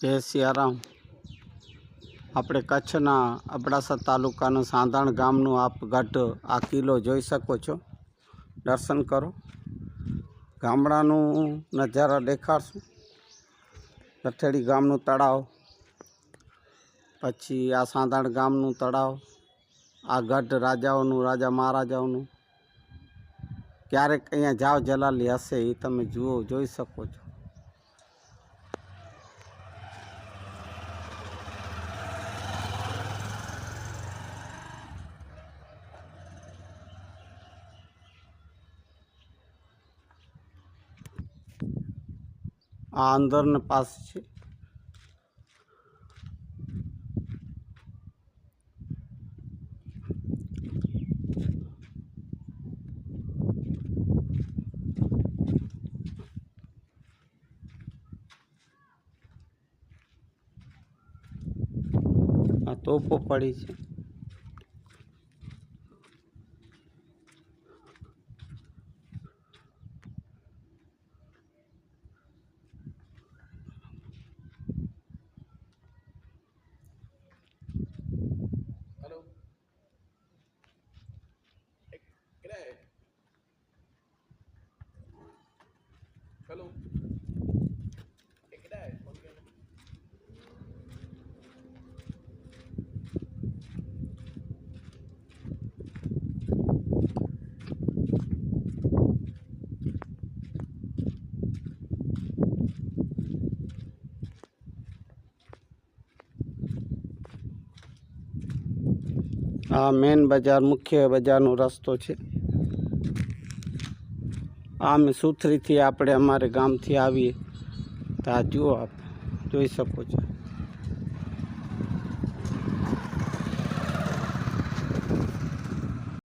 જય સિયારામ। આપણે કચ્છના અબડાસા તાલુકાનું સાંધાણ ગામનું આપ ગઢ આ કિલ્લો જોઈ શકો છો। દર્શન કરો, ગામડાનું નજારા દેખાડશું। ગઠેડી ગામનું તળાવ, પછી આ સાંધાણ ગામનું તળાવ, આ ગઢ રાજાઓનું, રાજા મહારાજાઓનું। ક્યારેક અહીંયા જાવ જલાલી હશે એ તમે જોઈ શકો છો। આ અંદરને પાસ છે। આ તોપો પડી છે। Hello. આ મેન બજાર, મુખ્ય બજારનો રસ્તો છે। આ અમે સુથરીથી આપણે અમારે ગામથી આવીએ તો આ જુઓ, આપ જોઈ શકો છો।